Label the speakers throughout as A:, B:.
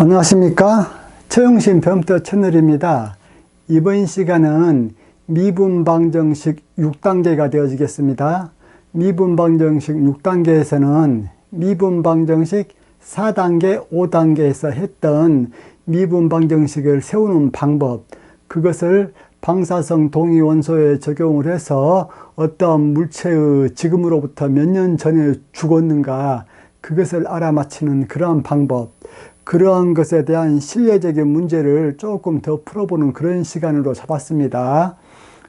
A: 안녕하십니까, 최영신 컴퓨터 채널입니다. 이번 시간은 미분방정식 6단계가 되어지겠습니다. 미분방정식 6단계에서는 미분방정식 4단계, 5단계에서 했던 미분방정식을 세우는 방법, 그것을 방사성 동위원소에 적용을 해서 어떤 물체의 지금으로부터 몇 년 전에 죽었는가, 그것을 알아맞히는 그러한 방법, 그러한 것에 대한 실내적인 문제를 조금 더 풀어보는 그런 시간으로 잡았습니다.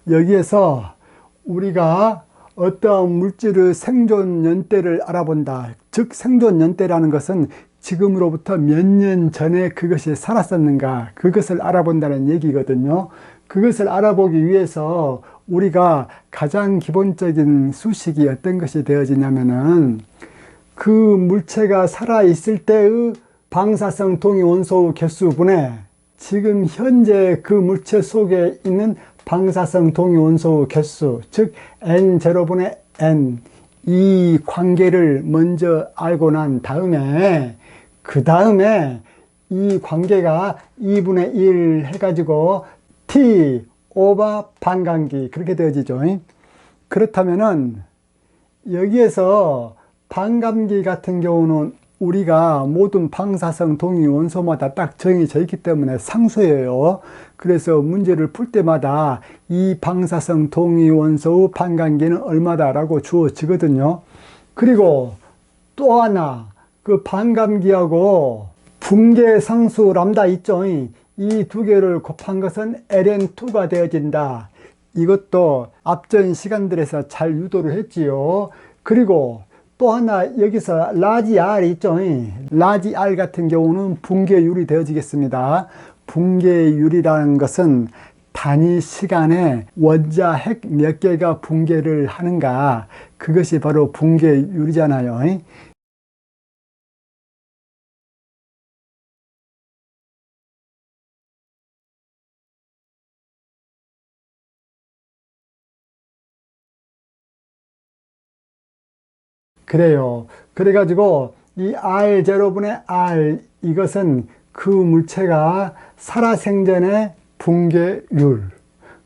A: 여기에서 우리가 어떠한 물질의 생존 연대를 알아본다. 즉 생존 연대라는 것은 지금으로부터 몇 년 전에 그것이 살았었는가, 그것을 알아본다는 얘기거든요. 그것을 알아보기 위해서 우리가 가장 기본적인 수식이 어떤 것이 되어지냐면은, 그 물체가 살아있을 때의 방사성 동위원소의 개수분의 지금 현재 그 물체 속에 있는 방사성 동위원소의 개수, 즉 N0분의 N, 이 관계를 먼저 알고 난 다음에, 그 다음에 이 관계가 2분의 1 해가지고 T 오버 반감기, 그렇게 되어지죠. 그렇다면은 여기에서 반감기 같은 경우는 우리가 모든 방사성 동위 원소마다 딱 정해져 있기 때문에 상수예요. 그래서 문제를 풀 때마다 이 방사성 동위 원소의 반감기는 얼마다라고 주어지거든요. 그리고 또 하나, 그 반감기하고 붕괴 상수 람다 있죠. 이 두 개를 곱한 것은 ln2가 되어진다. 이것도 앞전 시간들에서 잘 유도를 했지요. 그리고 또 하나, 여기서 라지 R 있죠. 라지 R 같은 경우는 붕괴율이 되어지겠습니다. 붕괴율이라는 것은 단위 시간에 원자 핵 몇 개가 붕괴를 하는가, 그것이 바로 붕괴율이잖아요. 그래요. 그래가지고 이 R0분의 R, 이것은 그 물체가 살아생전의 붕괴율,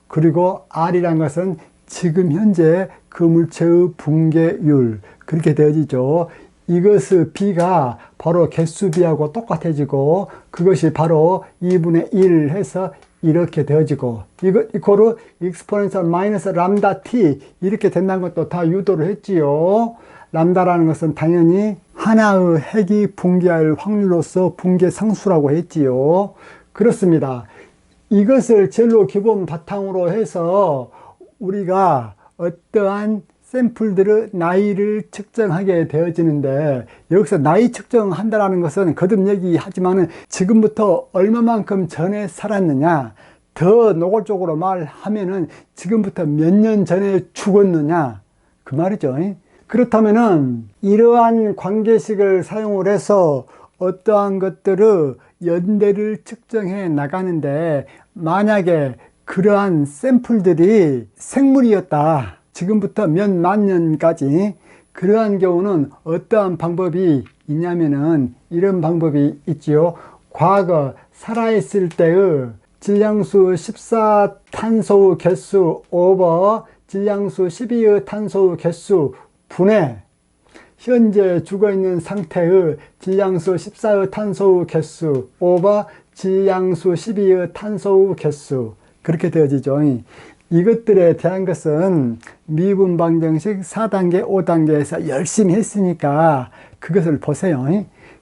A: 그리고 R이란 것은 지금 현재 그 물체의 붕괴율, 그렇게 되어지죠. 이것의 B가 바로 개수 B하고 똑같아지고, 그것이 바로 2분의 1 해서 이렇게 되어지고, 이거 이코르 익스포넨셜 마이너스 람다 T, 이렇게 된다는 것도 다 유도를 했지요. 람다라는 것은 당연히 하나의 핵이 붕괴할 확률로서 붕괴 상수라고 했지요. 그렇습니다. 이것을 제일 기본 바탕으로 해서 우리가 어떠한 샘플들의 나이를 측정하게 되어지는데, 여기서 나이 측정한다는 것은 거듭 얘기하지만 지금부터 얼마만큼 전에 살았느냐, 더 노골적으로 말하면은 지금부터 몇 년 전에 죽었느냐, 그 말이죠. 그렇다면은 이러한 관계식을 사용을 해서 어떠한 것들의 연대를 측정해 나가는데, 만약에 그러한 샘플들이 생물이었다, 지금부터 몇만 년까지, 그러한 경우는 어떠한 방법이 있냐면은 이런 방법이 있지요. 과거 살아있을 때의 질량수 14 탄소의 개수 오버 질량수 12의 탄소의 개수 분의 현재 죽어있는 상태의 질량수 14의 탄소의 개수 오버 질량수 12의 탄소의 개수, 그렇게 되어지죠. 이것들에 대한 것은 미분방정식 4단계, 5단계에서 열심히 했으니까 그것을 보세요.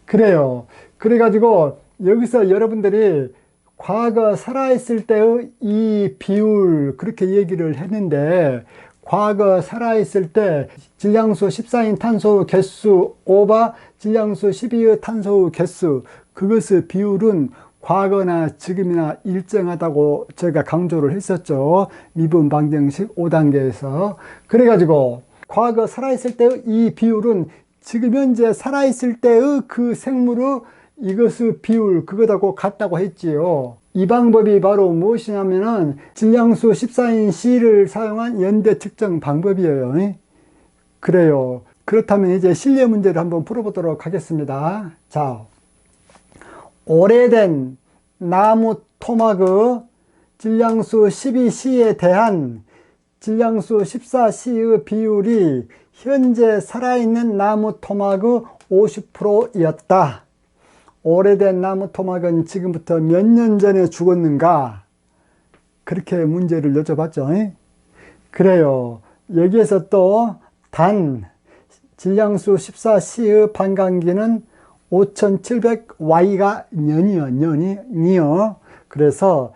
A: 그래요. 그래가지고 여기서 여러분들이 과거 살아있을 때의 이 비율, 그렇게 얘기를 했는데, 과거 살아있을 때 질량수 14인 탄소 개수 오버 질량수 12의 탄소 개수, 그것의 비율은 과거나 지금이나 일정하다고 제가 강조를 했었죠. 미분방정식 5단계에서. 그래가지고 과거 살아있을 때의 이 비율은 지금 현재 살아있을 때의 그 생물의 이것의 비율, 그것하고 같다고 했지요. 이 방법이 바로 무엇이냐면은 질량수 14인 C를 사용한 연대 측정 방법이에요. 그래요. 그렇다면 이제 실내 문제를 한번 풀어보도록 하겠습니다. 자, 오래된 나무 토막의 질량수 12C에 대한 질량수 14C의 비율이 현재 살아있는 나무 토막의 50%였다. 오래된 나무 토막은 지금부터 몇 년 전에 죽었는가? 그렇게 문제를 여쭤봤죠. 그래요. 여기에서 또 단 질량수 14C의 반감기는 5700Y가 년이요. 그래서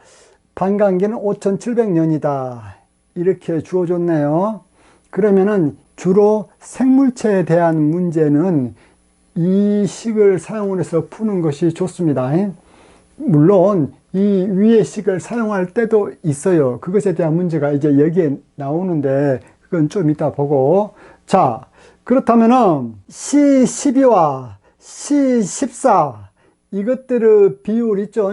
A: 반감기는 5700년이다. 이렇게 주어졌네요. 그러면은 주로 생물체에 대한 문제는 이 식을 사용을 해서 푸는 것이 좋습니다. 물론 이 위의 식을 사용할 때도 있어요. 그것에 대한 문제가 이제 여기에 나오는데 그건 좀 이따 보고. 자, 그렇다면은 C12와 C14 이것들의 비율 있죠.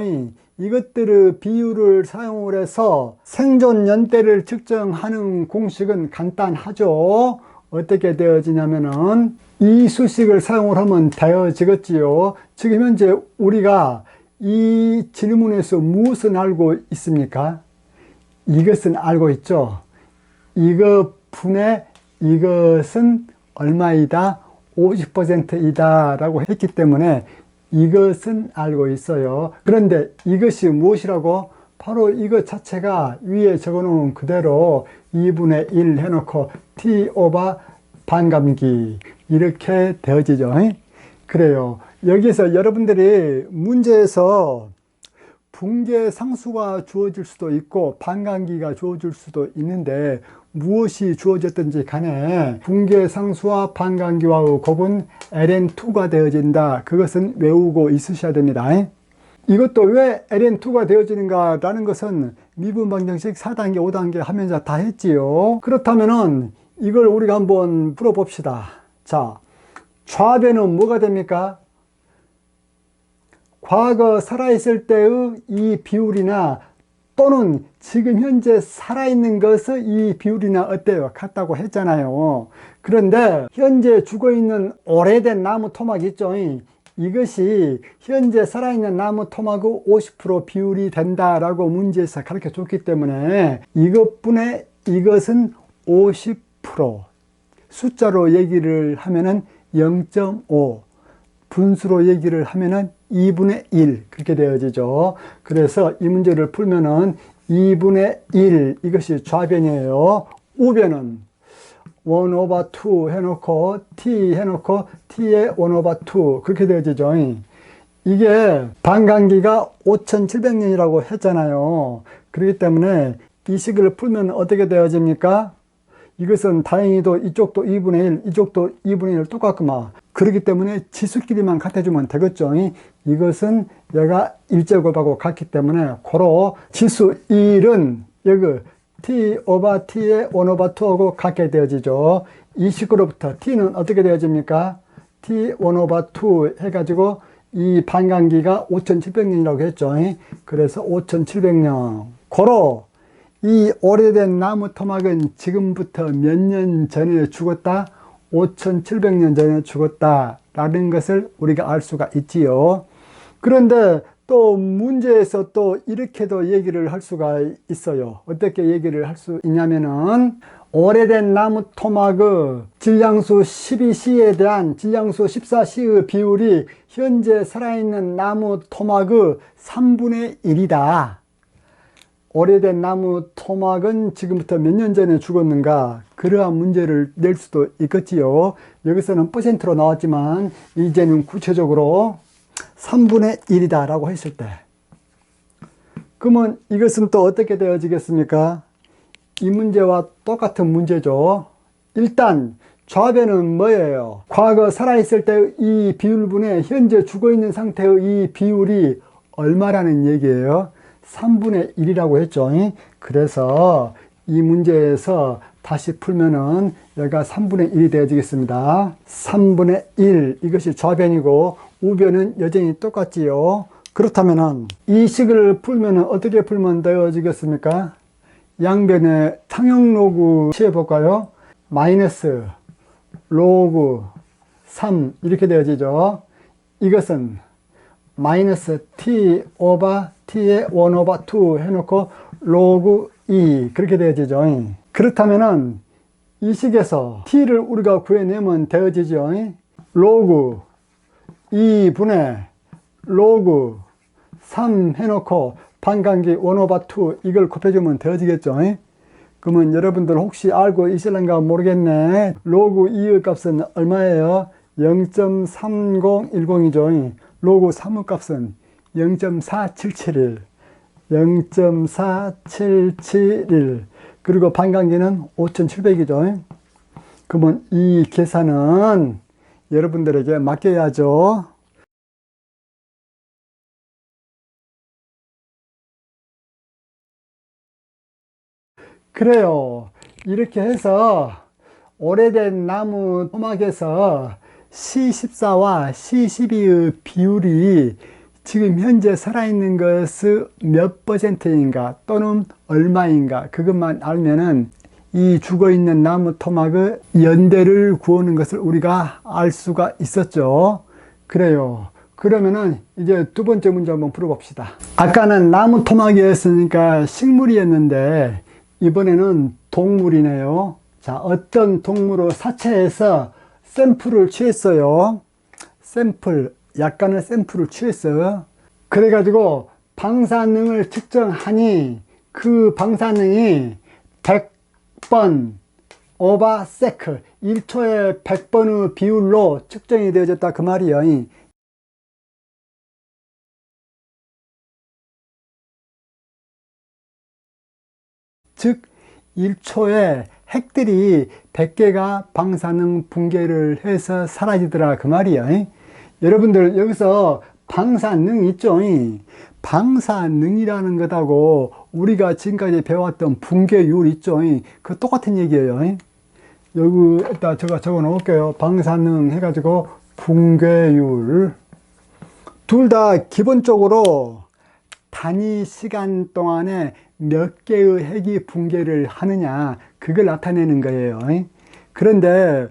A: 이것들의 비율을 사용을 해서 생존 연대를 측정하는 공식은 간단하죠. 어떻게 되어지냐면은 이 수식을 사용을 하면 되어지겠지요. 지금 현재 우리가 이 질문에서 무엇을 알고 있습니까? 이것은 알고 있죠. 이것 분의 이것은 얼마이다? 50%이다 라고 했기 때문에 이것은 알고 있어요. 그런데 이것이 무엇이라고? 바로 이것 자체가 위에 적어놓은 그대로 2분의 1 해놓고 T 오버 반감기 이렇게 되어지죠. 그래요. 여기서 여러분들이 문제에서 붕괴 상수가 주어질 수도 있고 반감기가 주어질 수도 있는데 무엇이 주어졌든지 간에 붕괴 상수와 반감기와의 곱은 ln2가 되어진다. 그것은 외우고 있으셔야 됩니다. 이것도 왜 ln2가 되어지는가 라는 것은 미분 방정식 4단계 5단계 하면서 다 했지요. 그렇다면은 이걸 우리가 한번 풀어봅시다. 자, 좌변은 뭐가 됩니까? 과거 살아있을 때의 이 비율이나 또는 지금 현재 살아있는 것의 이 비율이나 어때요? 같다고 했잖아요. 그런데 현재 죽어있는 오래된 나무 토막 있죠? 이것이 현재 살아있는 나무 토막의 50% 비율이 된다라고 문제에서 가르쳐 줬기 때문에 이것분의 이것은 50%, 숫자로 얘기를 하면은 0.5, 분수로 얘기를 하면은 2분의 1 그렇게 되어지죠. 그래서 이 문제를 풀면은 2분의 1 이것이 좌변이에요. 우변은 1 over 2 해놓고 t 해놓고 t의 1 over 2 그렇게 되어지죠. 이게 반감기가 5700년이라고 했잖아요. 그렇기 때문에 이 식을 풀면 어떻게 되어집니까? 이것은 다행히도 이쪽도 2분의 1, 이쪽도 2분의 1 똑같구만. 그렇기 때문에 지수끼리만 같아주면 되겠죠. 이것은 얘가 1제곱하고 같기 때문에 고로 지수 1은 여기 t 오버 t의 1 over 2하고 같게 되어지죠. 이 식으로부터 t는 어떻게 되어집니까? t 1 over 2 해가지고 이 반감기가 5700년이라고 했죠. 그래서 5700년. 고로 이 오래된 나무 토막은 지금부터 몇 년 전에 죽었다? 5700년 전에 죽었다 라는 것을 우리가 알 수가 있지요. 그런데 또 문제에서 또 이렇게도 얘기를 할 수가 있어요. 어떻게 얘기를 할 수 있냐면은 오래된 나무 토막의 질량수 12C에 대한 질량수 14C의 비율이 현재 살아있는 나무 토막의 3분의 1이다. 오래된 나무 토막은 지금부터 몇 년 전에 죽었는가? 그러한 문제를 낼 수도 있겠지요. 여기서는 %로 나왔지만 이제는 구체적으로 3분의 1이다 라고 했을 때 그러면 이것은 또 어떻게 되어지겠습니까? 이 문제와 똑같은 문제죠. 일단 좌변은 뭐예요? 과거 살아있을 때 이 비율분의 현재 죽어있는 상태의 이 비율이 얼마라는 얘기예요? 3분의 1이라고 했죠. 그래서 이 문제에서 다시 풀면은 여기가 3분의 1이 되어지겠습니다. 3분의 1 이것이 좌변이고 우변은 여전히 똑같지요. 그렇다면은 이 식을 풀면은 어떻게 풀면 되어지겠습니까? 양변에 상형로그 취해볼까요? 마이너스 로그 3 이렇게 되어지죠. 이것은 마이너스 t 오버 t의 1 오버 2 해놓고 로그 2 그렇게 되어지죠. 그렇다면은 이 식에서 t를 우리가 구해내면 되어지죠. 로그 2분의 로그 3 해놓고 반감기 1 오버 2 이걸 곱해주면 되어지겠죠. 그러면 여러분들 혹시 알고 있을런가 모르겠네. 로그 2의 값은 얼마예요? 0.3010이죠. 로그 3의 값은 0.4771 0.4771 그리고 반감기는 5700이죠. 그러면 이 계산은 여러분들에게 맡겨야죠. 그래요. 이렇게 해서 오래된 나무 토막에서 C14와 C12의 비율이 지금 현재 살아있는 것이 몇 %인가 또는 얼마인가 그것만 알면은 이 죽어있는 나무 토막의 연대를 구하는 것을 우리가 알 수가 있었죠. 그래요. 그러면은 이제 두 번째 문제 한번 풀어봅시다. 아까는 나무 토막이었으니까 식물이었는데 이번에는 동물이네요. 자, 어떤 동물의 사체에서 샘플을 취했어요. 약간의 샘플을 취했어요. 그래가지고 방사능을 측정하니 그 방사능이 100번 오버 세크 1초에 100번의 비율로 측정이 되어졌다 그 말이에요. 즉 1초에 핵들이 100개가 방사능 붕괴를 해서 사라지더라 그 말이에요. 여러분들 여기서 방사능 있죠? 방사능이라는 것하고 우리가 지금까지 배웠던 붕괴율 있죠? 그 똑같은 얘기예요. 여기다 제가 적어 놓을게요. 방사능 해가지고 붕괴율. 둘 다 기본적으로 단위 시간 동안에 몇 개의 핵이 붕괴를 하느냐 그걸 나타내는 거예요. 그런데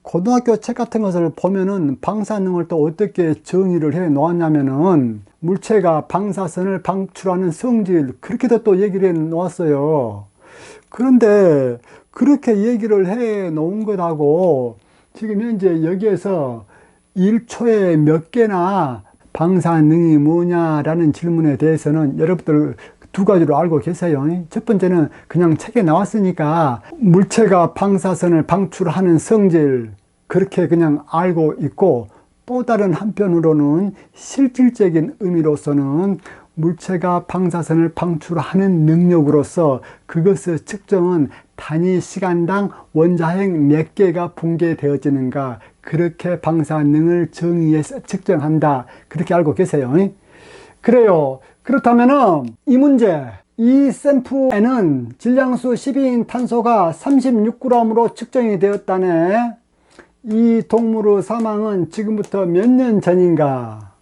A: 고등학교 책 같은 것을 보면은 방사능을 또 어떻게 정의를 해 놓았냐면은 물체가 방사선을 방출하는 성질 그렇게도 또 얘기를 해 놓았어요. 그런데 그렇게 얘기를 해 놓은 것하고 지금 현재 여기에서 1초에 몇 개나 방사능이 뭐냐라는 질문에 대해서는 여러분들 두 가지로 알고 계세요. 첫 번째는 그냥 책에 나왔으니까 물체가 방사선을 방출하는 성질 그렇게 그냥 알고 있고, 또 다른 한편으로는 실질적인 의미로서는 물체가 방사선을 방출하는 능력으로서 그것의 측정은 단위 시간당 원자핵 몇 개가 붕괴되어지는가 그렇게 방사능을 정의해서 측정한다 그렇게 알고 계세요. 그래요. 그렇다면은 이 문제, 이 샘플에는 질량수 12인 탄소가 36g으로 측정이 되었다네. 이 동물의 사망은 지금부터 몇 년 전인가?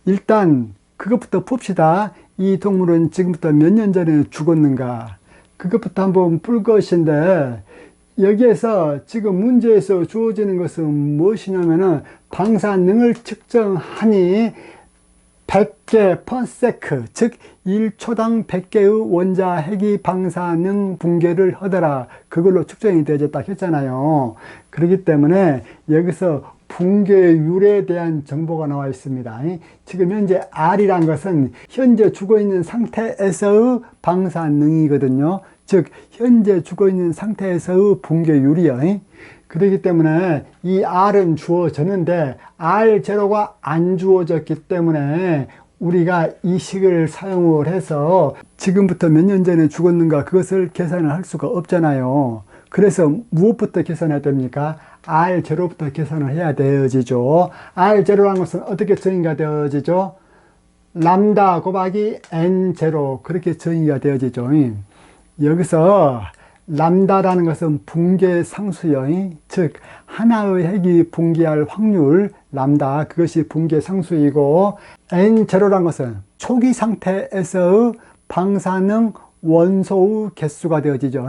A: 일단 그것부터 봅시다. 이 동물은 지금부터 몇 년 전에 죽었는가? 그것부터 한번 풀 것인데, 여기에서 지금 문제에서 주어지는 것은 무엇이냐면은 방사능을 측정하니 100개 per sec, 즉 1초당 100개의 원자핵이 방사능 붕괴를 하더라. 그걸로 측정이 되어졌다 했잖아요. 그렇기 때문에 여기서 붕괴율에 대한 정보가 나와 있습니다. 지금 현재 R이란 것은 현재 죽어있는 상태에서의 방사능이거든요. 즉 현재 죽어있는 상태에서의 붕괴율이요. 그렇기 때문에 이 R은 주어졌는데 R0가 안 주어졌기 때문에 우리가 이 식을 사용을 해서 지금부터 몇 년 전에 죽었는가 그것을 계산을 할 수가 없잖아요. 그래서 무엇부터 계산해야 됩니까? R0부터 계산을 해야 되어지죠. R0라는 것은 어떻게 정의가 되어지죠? 람다 곱하기 N0 그렇게 정의가 되어지죠. 여기서 람다라는 것은 붕괴 상수요. 즉 하나의 핵이 붕괴할 확률 람다 그것이 붕괴 상수이고, N0라는 것은 초기 상태에서의 방사능 원소의 개수가 되어지죠.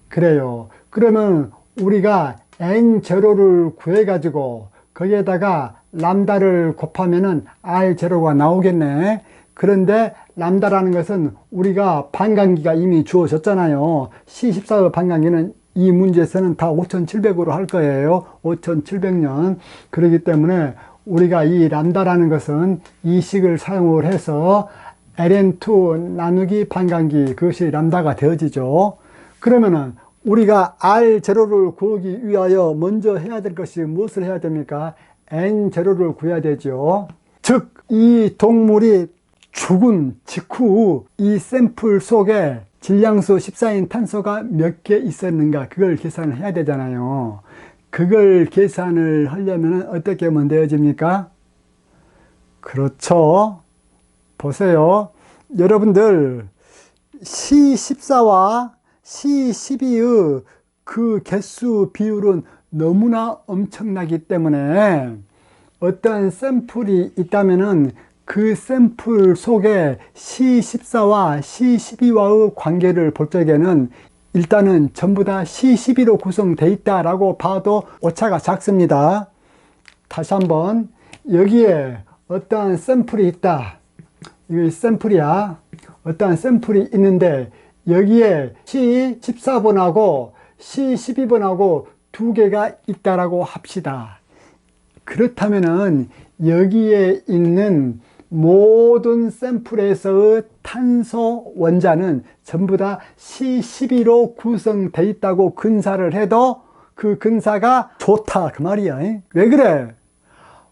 A: 그래요. 그러면 우리가 N0를 구해 가지고 거기에다가 람다를 곱하면은 R0가 나오겠네. 그런데 람다라는 것은 우리가 반감기가 이미 주어졌잖아요. C14의 반감기는 이 문제에서는 다 5700으로 할 거예요. 5700년. 그렇기 때문에 우리가 이 람다라는 것은 이 식을 사용을 해서 ln2 나누기 반감기, 그것이 람다가 되어지죠. 그러면은 우리가 R0를 구하기 위하여 먼저 해야 될 것이 무엇을 해야 됩니까? N0를 구해야 되죠. 즉, 이 동물이 죽은 직후 이 샘플 속에 질량수 14인 탄소가 몇 개 있었는가, 그걸 계산을 해야 되잖아요. 그걸 계산을 하려면 어떻게 하면 되어집니까? 그렇죠. 보세요. 여러분들 C14와 C12의 그 개수 비율은 너무나 엄청나기 때문에 어떤 샘플이 있다면은 그 샘플 속에 C14와 C12와의 관계를 볼 적에는 일단은 전부 다 C12로 구성되어 있다라고 봐도 오차가 작습니다. 다시 한번, 여기에 어떠한 샘플이 있다. 이거 샘플이야. 어떠한 샘플이 있는데 여기에 C14번하고 C12번하고 두 개가 있다라고 합시다. 그렇다면은 여기에 있는 모든 샘플에서의 탄소 원자는 전부 다 C12로 구성되어 있다고 근사를 해도 그 근사가 좋다, 그 말이야. 왜 그래?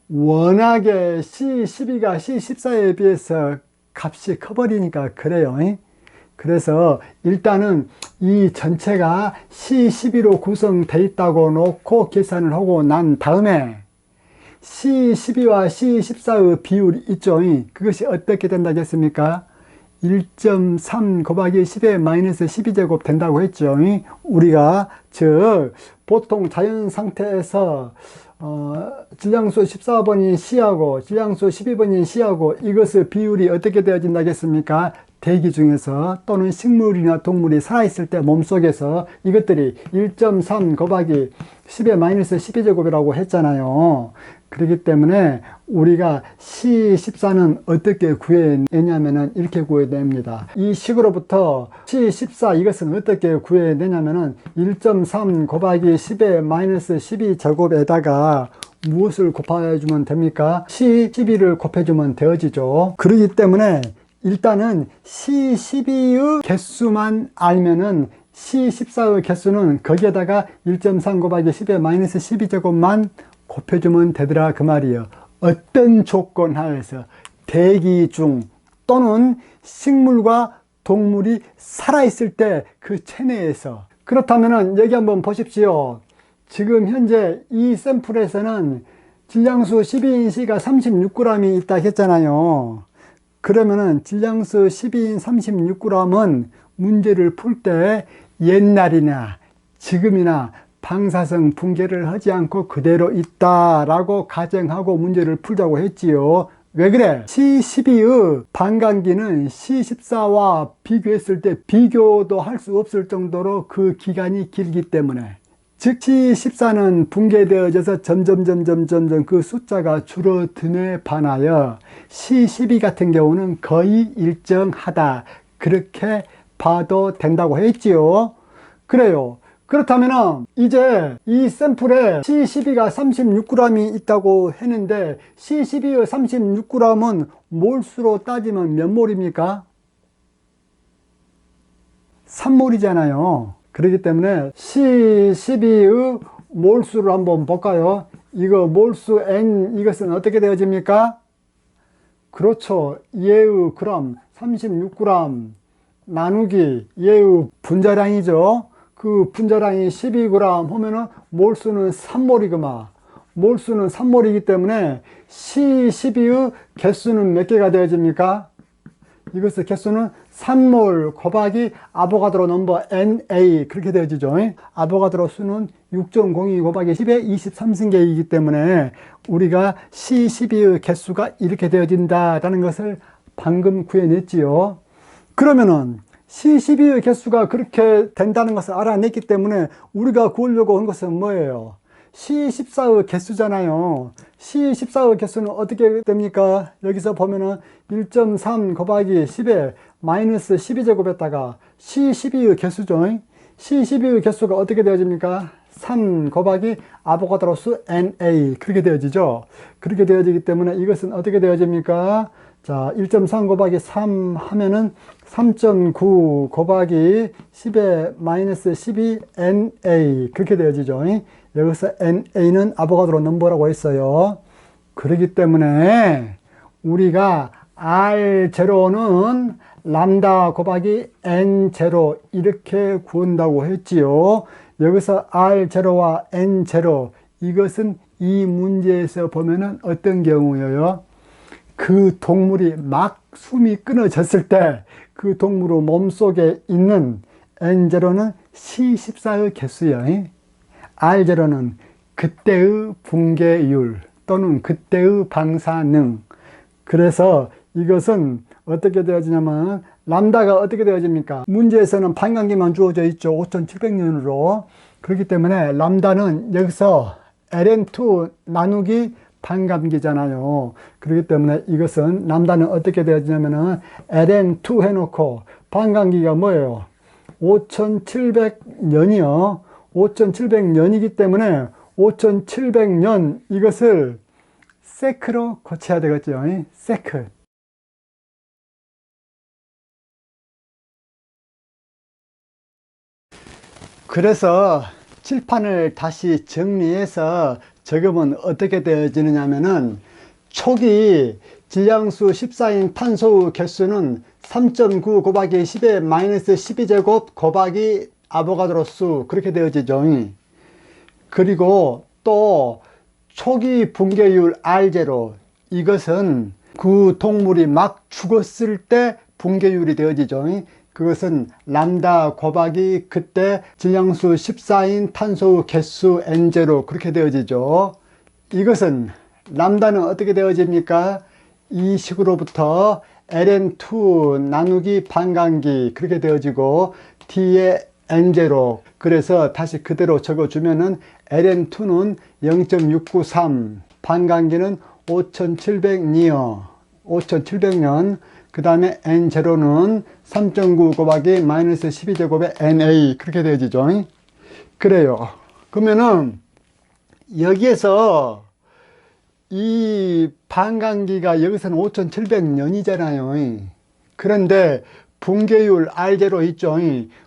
A: 워낙에 C12가 C14에 비해서 값이 커버리니까 그래요. 그래서 일단은 이 전체가 C12로 구성되어 있다고 놓고 계산을 하고 난 다음에 C12와 C14의 비율이 있죠. 그것이 어떻게 된다겠습니까? 1.3 곱하기 10의 마이너스 12제곱 된다고 했죠. 우리가 즉 보통 자연 상태에서 질량수 14번인 C하고 질량수 12번인 C하고 이것의 비율이 어떻게 되어진다겠습니까? 대기 중에서 또는 식물이나 동물이 살아있을 때 몸속에서 이것들이 1.3 곱하기 10의 마이너스 12제곱이라고 했잖아요. 그렇기 때문에 우리가 C14는 어떻게 구해내냐면은 이렇게 구해냅니다. 이 식으로부터 C14 이것은 어떻게 구해내냐면은 1.3 곱하기 10의 마이너스 12제곱에다가 무엇을 곱해주면 됩니까? C12를 곱해주면 되어지죠. 그렇기 때문에 일단은 C12의 개수만 알면은 C14의 개수는 거기에다가 1.3 곱하기 10의 마이너스 12제곱만 곱해주면 되더라, 그 말이에요. 어떤 조건 하에서 대기 중 또는 식물과 동물이 살아있을 때 그 체내에서. 그렇다면은 여기 한번 보십시오. 지금 현재 이 샘플에서는 질량수 12인 C가 36g이 있다 했잖아요. 그러면은 질량수 12인 36g은 문제를 풀 때 옛날이나 지금이나 방사성 붕괴를 하지 않고 그대로 있다라고 가정하고 문제를 풀자고 했지요. 왜 그래? C12의 반감기는 C14와 비교했을 때 비교도 할 수 없을 정도로 그 기간이 길기 때문에, 즉 C14는 붕괴되어져서 점점 그 숫자가 줄어듦에 반하여 C12 같은 경우는 거의 일정하다, 그렇게 봐도 된다고 했지요. 그래요. 그렇다면 이제 이 샘플에 C12가 36g이 있다고 했는데 C12의 36g은 몰수로 따지면 몇 몰입니까? 3몰이잖아요. 그렇기 때문에 C12의 몰수를 한번 볼까요? 이거 몰수 N, 이것은 어떻게 되어집니까? 그렇죠. 얘의 그램 36g 나누기 얘의 분자량이죠. 그 분자량이 12g 하면은 몰수는 3몰이구만. 몰수는 3몰이기 때문에 C12의 개수는 몇 개가 되어집니까? 이것의 개수는 3몰 곱하기 아보가드로 넘버 NA, 그렇게 되어지죠. 아보가드로 수는 6.02 곱하기 10의 23승계이기 때문에 우리가 C12의 개수가 이렇게 되어진다라는 것을 방금 구해냈지요. 그러면은 C12의 개수가 그렇게 된다는 것을 알아냈기 때문에 우리가 구하려고 한 것은 뭐예요? C14의 개수잖아요. C14의 개수는 어떻게 됩니까? 여기서 보면은 1.3 곱하기 10에 마이너스 12제곱에다가 C12의 개수죠. C12의 개수가 어떻게 되어집니까? 3 곱하기 아보가드로수 NA 그렇게 되어지죠. 그렇게 되어지기 때문에 이것은 어떻게 되어집니까? 자, 1.3 곱하기 3 하면은 3.9 곱하기 10에 마이너스 12 NA 그렇게 되어지죠. 여기서 NA는 아보가드로 넘버라고 했어요. 그렇기 때문에 우리가 R0는 람다 곱하기 N0 이렇게 구한다고 했지요. 여기서 R0와 N0 이것은 이 문제에서 보면은 어떤 경우예요? 그 동물이 막 숨이 끊어졌을 때 그 동물의 몸속에 있는 N0는 C14의 개수예요. R0는 그때의 붕괴율 또는 그때의 방사능. 그래서 이것은 어떻게 되어지냐면 람다가 어떻게 되어집니까? 문제에서는 반감기만 주어져 있죠. 5700년으로. 그렇기 때문에 람다는 여기서 ln2 나누기 반감기잖아요. 그렇기 때문에 이것은 람다는 어떻게 되어지냐면은 ln2 해놓고 반감기가 뭐예요? 5700년이요. 5700년이기 때문에 5700년 이것을 세크로 고쳐야 되겠죠. 세크. 그래서 칠판을 다시 정리해서 적으면 어떻게 되어지느냐면은 초기 질량수 14인 탄소의 개수는 3.9 곱하기 10의 마이너스 12제곱 곱하기 아보가드로 수 그렇게 되어지죠. 그리고 또 초기 붕괴율 R0 이것은 그 동물이 막 죽었을 때 붕괴율이 되어지죠. 그것은 람다 곱하기 그때 질량수 14인 탄소의 개수 N0 그렇게 되어지죠. 이것은 람다는 어떻게 되어집니까? 이 식으로부터 ln2 나누기 반감기 그렇게 되어지고 뒤에 N0 그래서 다시 그대로 적어주면은 ln2는 0.693 반감기는 5700년 5700년 그 다음에 N0는 3.9 곱하기 마이너스 12제곱의 NA 그렇게 되어지죠. 그래요. 그러면은 여기에서 이 반감기가 여기서는 5700년이잖아요. 그런데 붕괴율 R0 있죠.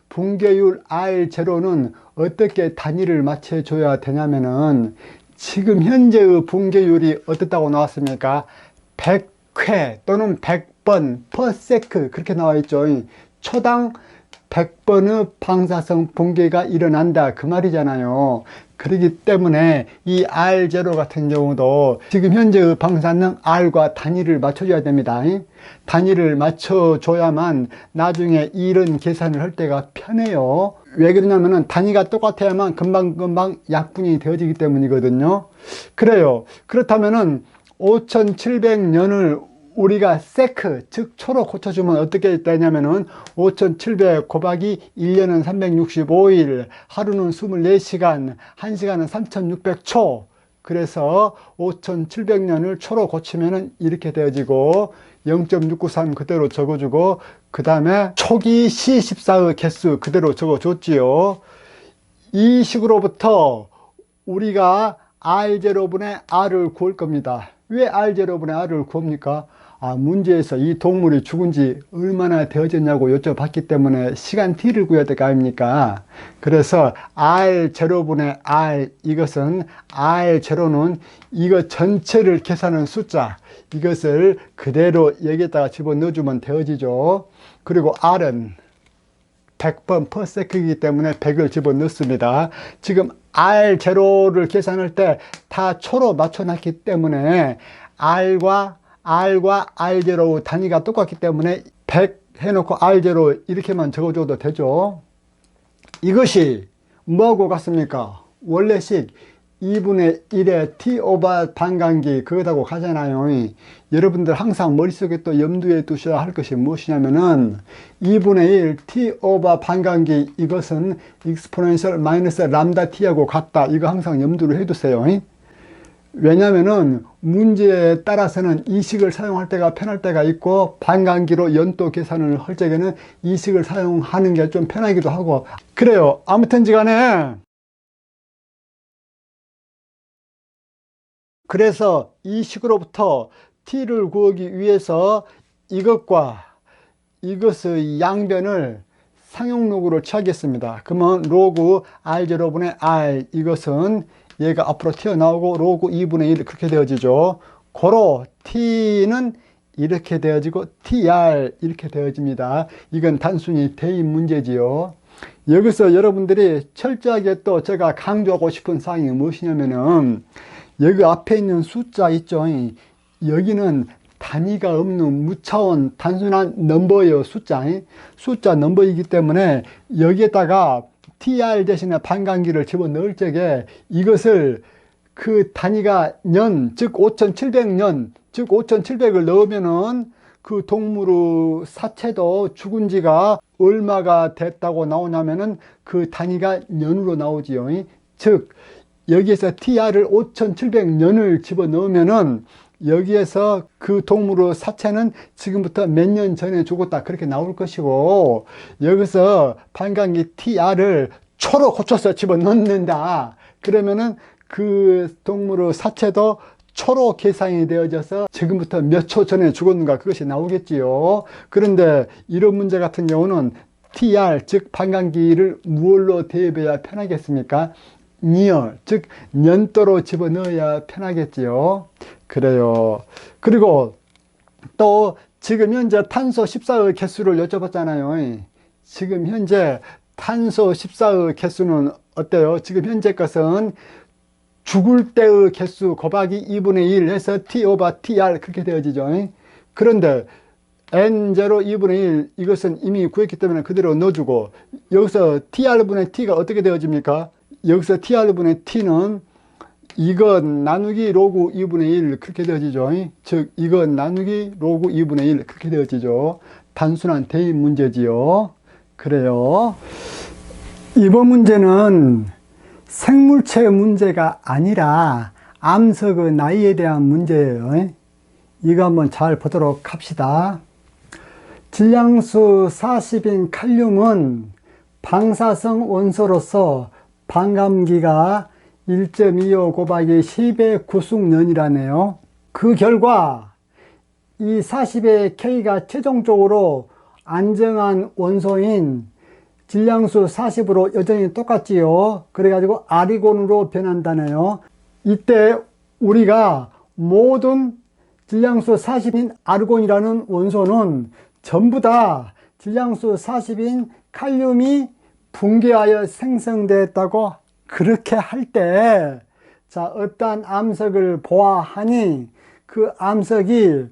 A: 붕괴율 R0는 어떻게 단위를 맞춰줘야 되냐면은 지금 현재의 붕괴율이 어떻다고 나왔습니까? 100회 또는 100번 per sec 그렇게 나와 있죠. 초당 100번의 방사성 붕괴가 일어난다 그 말이잖아요. 그렇기 때문에 이 R0 같은 경우도 지금 현재의 방사능 R과 단위를 맞춰줘야 됩니다. 단위를 맞춰줘야만 나중에 이런 계산을 할 때가 편해요. 왜 그러냐면은 단위가 똑같아야만 금방금방 약분이 되어지기 때문이거든요. 그래요. 그렇다면은 5700년을 우리가 세크, 즉 초로 고쳐주면 어떻게 되냐면은 5700 곱하기 1년은 365일, 하루는 24시간, 1시간은 3600초. 그래서 5700년을 초로 고치면은 이렇게 되어지고 0.693 그대로 적어주고 그 다음에 초기 C14의 개수 그대로 적어줬지요. 이 식으로부터 우리가 R0분의 R을 구할 겁니다. 왜 R0분의 R을 구합니까? 문제에서 이 동물이 죽은 지 얼마나 되어졌냐고 여쭤봤기 때문에 시간 t를 구해야 될 거 아닙니까? 그래서 R0분의 R 이것은 R0는 이거 전체를 계산한 숫자 이것을 그대로 여기에다가 집어넣어주면 되어지죠. 그리고 R은 100번 per sec이기 때문에 100을 집어넣습니다. 지금 R0를 계산할 때 다 초로 맞춰놨기 때문에 R과 R0 단위가 똑같기 때문에 100 해놓고 R0 이렇게만 적어줘도 되죠. 이것이 뭐하고 같습니까? 원래식 2분의 1의 t 오버 반감기 그거다고 가잖아요. 여러분들 항상 머릿속에 또 염두에 두셔야 할 것이 무엇이냐면은 2분의 1 t 오버 반감기 이것은 exponential 마이너스 람다 t하고 같다. 이거 항상 염두를 해두세요. 왜냐면은 문제에 따라서는 이 식을 사용할 때가 편할 때가 있고 반감기로 연도 계산을 할 적에는 이 식을 사용하는 게 좀 편하기도 하고 그래요. 아무튼지 간에 그래서 이 식으로부터 t를 구하기 위해서 이것과 이것의 양변을 상용로그로 취하겠습니다. 그러면 로그 r0분의 r 이것은 얘가 앞으로 튀어나오고 로그 2분의 1 그렇게 되어지죠. 고로 t는 이렇게 되어지고 tr 이렇게 되어집니다. 이건 단순히 대입 문제지요. 여기서 여러분들이 철저하게 또 제가 강조하고 싶은 사항이 무엇이냐면은 여기 앞에 있는 숫자 있죠. 여기는 단위가 없는 무차원 단순한 넘버예요. 숫자 넘버이기 때문에 여기에다가 tr 대신에 반감기를 집어넣을 적에 이것을 그 단위가 년, 즉 5700년, 즉 5700을 넣으면은 그 동물의 사체도 죽은 지가 얼마가 됐다고 나오냐면은 그 단위가 년으로 나오지요. 즉 여기에서 tr을 5700년을 집어넣으면은 여기에서 그 동물의 사체는 지금부터 몇 년 전에 죽었다 그렇게 나올 것이고 여기서 반감기 tr을 초로 고쳐서 집어넣는다 그러면은 그 동물의 사체도 초로 계산이 되어져서 지금부터 몇 초 전에 죽었는가 그것이 나오겠지요. 그런데 이런 문제 같은 경우는 tr 즉 반감기를 무엇로 대입해야 편하겠습니까? year 즉 년도로 집어넣어야 편하겠지요. 그래요. 그리고 또 지금 현재 탄소 14의 개수를 여쭤봤잖아요. 지금 현재 탄소 14의 개수는 어때요? 지금 현재 것은 죽을 때의 개수 곱하기 2분의 1 해서 t 오버 tr 그렇게 되어지죠. 그런데 n0 2분의 1 이것은 이미 구했기 때문에 그대로 넣어주고 여기서 tr분의 t가 어떻게 되어집니까? 여기서 tr분의 t는 이건 나누기 로그 2분의 1 그렇게 되어지죠. 즉 이건 나누기 로그 2분의 1 그렇게 되어지죠. 단순한 대입 문제지요. 그래요. 이번 문제는 생물체 문제가 아니라 암석의 나이에 대한 문제예요. 이거 한번 잘 보도록 합시다. 질량수 40인 칼륨은 방사성 원소로서 반감기가 1.25 곱하기 10의 구숙년이라네요. 그 결과 이 40의 K가 최종적으로 안정한 원소인 질량수 40으로 여전히 똑같지요. 그래가지고 아리곤으로 변한다네요. 이때 우리가 모든 질량수 40인 아르곤이라는 원소는 전부 다 질량수 40인 칼륨이 붕괴하여 생성되었다고 그렇게 할 때, 자, 어떠한 암석을 보아하니 그 암석이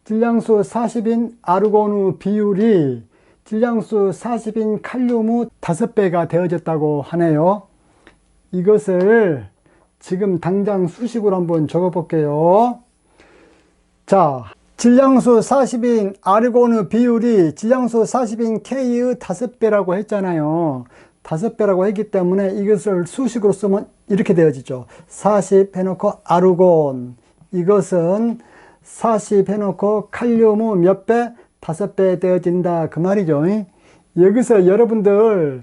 A: 질량수 40인 아르곤의 비율이 질량수 40인 칼륨의 5배가 되어졌다고 하네요. 이것을 지금 당장 수식으로 한번 적어 볼게요. 자, 질량수 40인 아르곤의 비율이 질량수 40인 K의 5배라고 했잖아요. 5배라고 했기 때문에 이것을 수식으로 쓰면 이렇게 되어지죠. 40 해놓고 아르곤, 이것은 40 해놓고 칼륨의 몇 배? 5배 되어진다 그 말이죠. 여기서 여러분들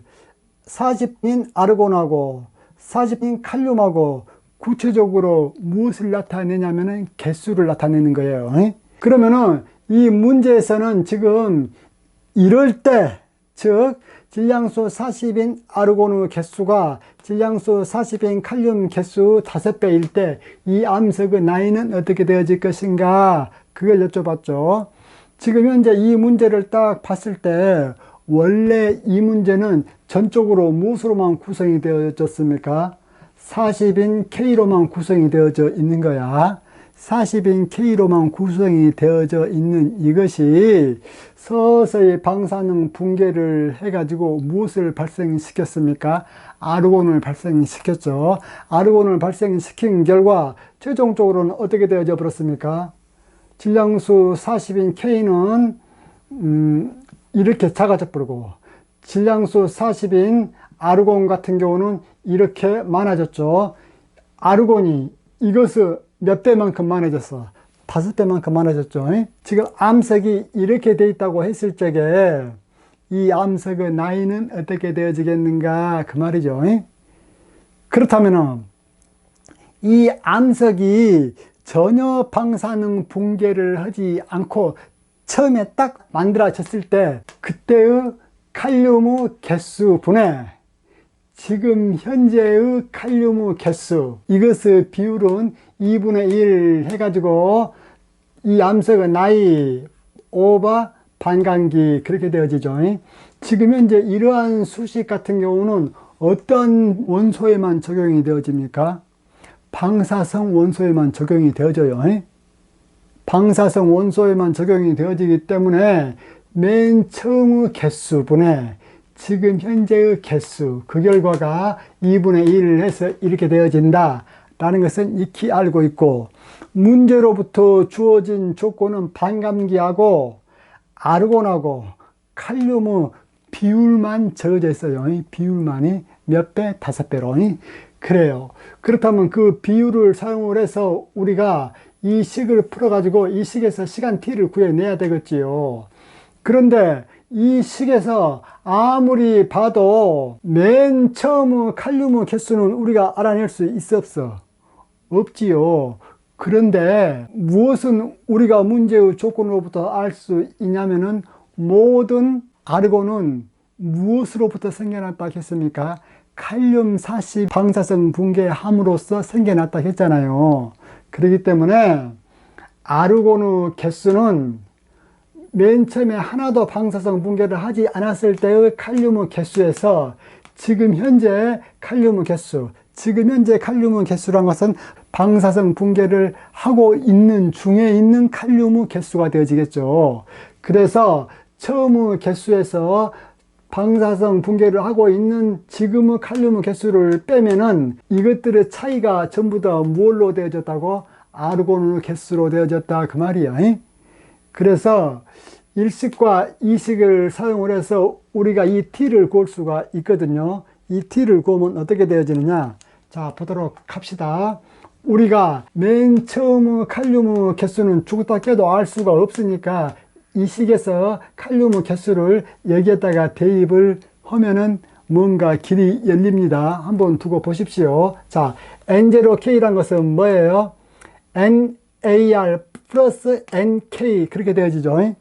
A: 40인 아르곤하고 40인 칼륨하고 구체적으로 무엇을 나타내냐면은 개수를 나타내는 거예요. 그러면은 이 문제에서는 지금 이럴 때, 즉 질량수 40인 아르곤의 개수가 질량수 40인 칼륨 개수 5배일 때 이 암석의 나이는 어떻게 되어질 것인가 그걸 여쭤봤죠. 지금 현재 이 문제를 딱 봤을 때 원래 이 문제는 전적으로 무엇으로만 구성이 되어졌습니까? 40인 K로만 구성이 되어져 있는 거야. 40인 K로만 구성이 되어져 있는 이것이 서서히 방사능 붕괴를 해가지고 무엇을 발생시켰습니까? 아르곤을 발생시켰죠. 아르곤을 발생시킨 결과 최종적으로는 어떻게 되어져 버렸습니까? 질량수 40인 K는 이렇게 작아져 버리고, 질량수 40인 아르곤 같은 경우는 이렇게 많아졌죠. 아르곤이 이것을 몇 배만큼 많아졌어? 5배만큼 많아졌죠. 지금 암석이 이렇게 돼 있다고 했을 적에 이 암석의 나이는 어떻게 되어지겠는가 그 말이죠. 그렇다면 이 암석이 전혀 방사능 붕괴를 하지 않고 처음에 딱 만들어졌을 때 그때의 칼륨의 개수 분해 지금 현재의 칼륨의 개수, 이것의 비율은 2분의 1 해가지고 이 암석의 나이 오버 반감기 그렇게 되어지죠. 지금 현재 이러한 수식 같은 경우는 어떤 원소에만 적용이 되어집니까? 방사성 원소에만 적용이 되어져요. 방사성 원소에만 적용이 되어지기 때문에 맨 처음의 개수분의 지금 현재의 개수, 그 결과가 2분의 1 해서 이렇게 되어진다 라는 것은 익히 알고 있고, 문제로부터 주어진 조건은 반감기하고 아르곤하고 칼륨의 비율만 적어져 있어요. 비율만이 몇 배? 5배로. 그래요. 그렇다면 그 비율을 사용을 해서 우리가 이 식을 풀어가지고 이 식에서 시간 t를 구해내야 되겠지요. 그런데 이 식에서 아무리 봐도 맨 처음 칼륨의 개수는 우리가 알아낼 수 있어 없어? 없지요. 그런데 무엇은 우리가 문제의 조건으로부터 알 수 있냐면은 모든 아르곤은 무엇으로부터 생겨났다 했습니까? 칼륨 40 방사성 붕괴함으로써 생겨났다 했잖아요. 그렇기 때문에 아르곤의 개수는 맨 처음에 하나도 방사성 붕괴를 하지 않았을 때의 칼륨의 개수에서 지금 현재 칼륨의 개수, 지금 현재 칼륨의 개수란 것은 방사성 붕괴를 하고 있는 중에 있는 칼륨의 개수가 되어지겠죠. 그래서 처음의 개수에서 방사성 붕괴를 하고 있는 지금의 칼륨의 개수를 빼면은 이것들의 차이가 전부 다 뭘로 되어졌다고? 아르곤의 개수로 되어졌다 그 말이야. 그래서 1식과 2식을 사용을 해서 우리가 이 t를 구할 수가 있거든요. 이 t를 구하면 어떻게 되어지느냐? 자, 보도록 합시다. 우리가 맨 처음 칼륨의 개수는 죽었다 깨도 알 수가 없으니까 이 식에서 칼륨의 개수를 여기에다가 대입을 하면은 뭔가 길이 열립니다. 한번 두고 보십시오. 자, N0K란 것은 뭐예요? NAR 플러스 NK 그렇게 되어지죠.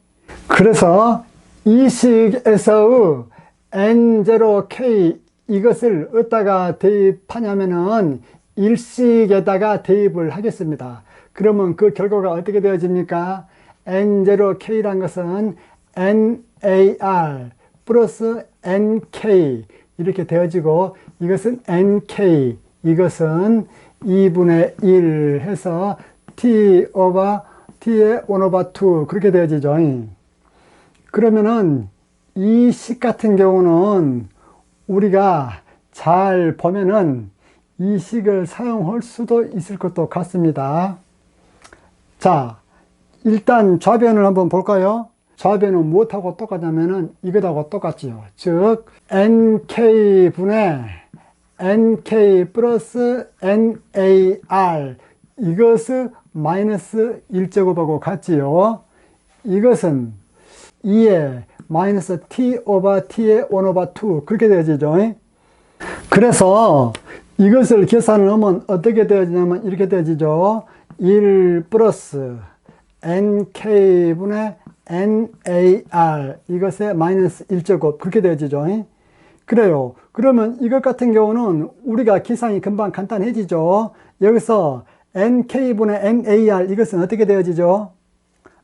A: 그래서 이 식에서의 N0K 이것을 어디다가 대입하냐면은 일식에다가 대입을 하겠습니다. 그러면 그 결과가 어떻게 되어집니까? N0K란 것은 NAR 플러스 NK 이렇게 되어지고, 이것은 NK, 이것은 2분의 1 해서 T 오버 T의 1 오버 2 그렇게 되어지죠. 그러면은 이 식 같은 경우는 우리가 잘 보면은 이 식을 사용할 수도 있을 것도 같습니다. 자, 일단 좌변을 한번 볼까요? 좌변은 무엇하고 똑같냐면은 이것하고 똑같지요. 즉 NK분의 NK 플러스 NAR 이것을 마이너스 1제곱하고 같지요. 이것은 2의 마이너스 T 오버 T의 1 오버 2 그렇게 되어지죠. 그래서 이것을 계산을 하면 어떻게 되어지냐면 이렇게 되어지죠. 1 플러스 NK분의 NAR 이것의 마이너스 1제곱 그렇게 되어지죠. 그래요. 그러면 이것 같은 경우는 우리가 계산이 금방 간단해지죠. 여기서 NK분의 NAR 이것은 어떻게 되어지죠?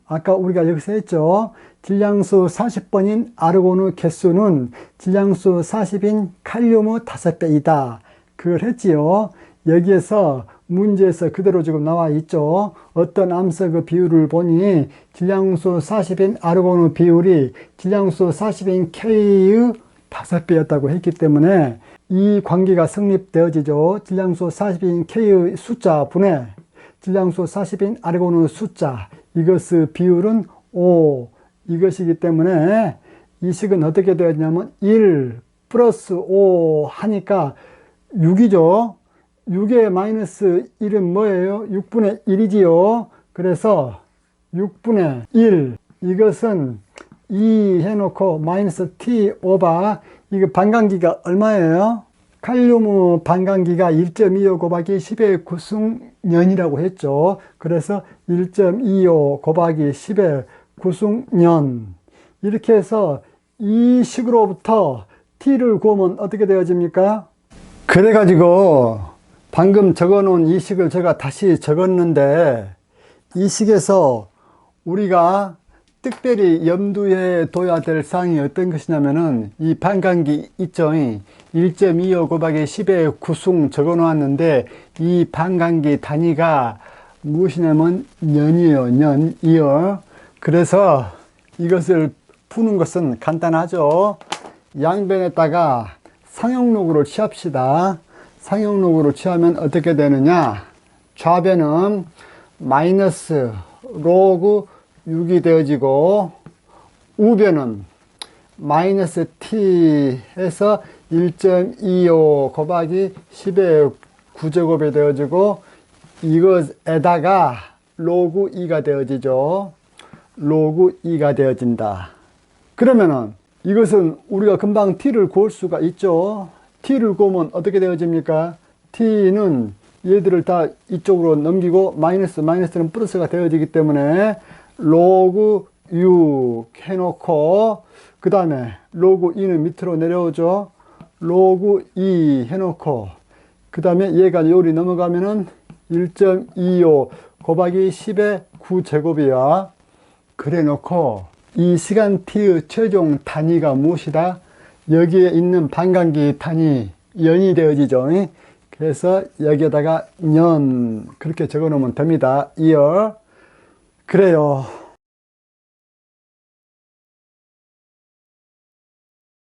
A: 아까 우리가 여기서 했죠. 질량수 40번인 아르곤의 개수는 질량수 40인 칼륨의 5배이다. 그걸 했지요. 여기에서 문제에서 그대로 지금 나와 있죠. 어떤 암석의 비율을 보니 질량수 40인 아르곤의 비율이 질량수 40인 K의 5배였다고 했기 때문에 이 관계가 성립되어지죠. 질량수 40인 K의 숫자 분의 질량수 40인 아르곤의 숫자, 이것의 비율은 5 이것이기 때문에 이 식은 어떻게 되었냐면 1 플러스 5 하니까 6이죠. 6의 마이너스 1은 뭐예요? 6분의 1이지요. 그래서 6분의 1 이것은 2 해놓고 마이너스 t 오바, 이거 반감기가 얼마예요? 칼륨의 반감기가 1.25 곱하기 10의 구승년이라고 했죠. 그래서 1.25 곱하기 10의 구승년, 이렇게 해서 이 식으로부터 t를 구하면 어떻게 되어집니까? 그래가지고 방금 적어놓은 이 식을 제가 다시 적었는데, 이 식에서 우리가 특별히 염두에 둬야 될 사항이 어떤 것이냐면은 이 반감기 있죠. 1.25 곱하기 10의 구승 적어 놓았는데 이 반감기 단위가 무엇이냐면 년이에요. 년, 이어. 그래서 이것을 푸는 것은 간단하죠. 양변에다가 상용록으로 취합시다. 상용록으로 취하면 어떻게 되느냐? 좌변은 마이너스 로그 6이 되어지고 우변은 마이너스 t 해서 1.25 곱하기 10의 9제곱이 되어지고 이것에다가 로그 2가 되어지죠. 로그 2가 되어진다. 그러면은 이것은 우리가 금방 t를 구할 수가 있죠. t를 구하면 어떻게 되어집니까? t는 얘들을 다 이쪽으로 넘기고 마이너스는 플러스가 되어지기 때문에 로그 6 해놓고 그 다음에 로그 2는 밑으로 내려오죠. 로그 2 해놓고 그 다음에 얘가 요리 넘어가면은 1.25 곱하기 10의 9제곱이야. 그래 놓고 이 시간 t의 최종 단위가 무엇이다? 여기에 있는 반감기 단위 연이 되어지죠. 그래서 여기에다가 년 그렇게 적어 놓으면 됩니다. year. 그래요.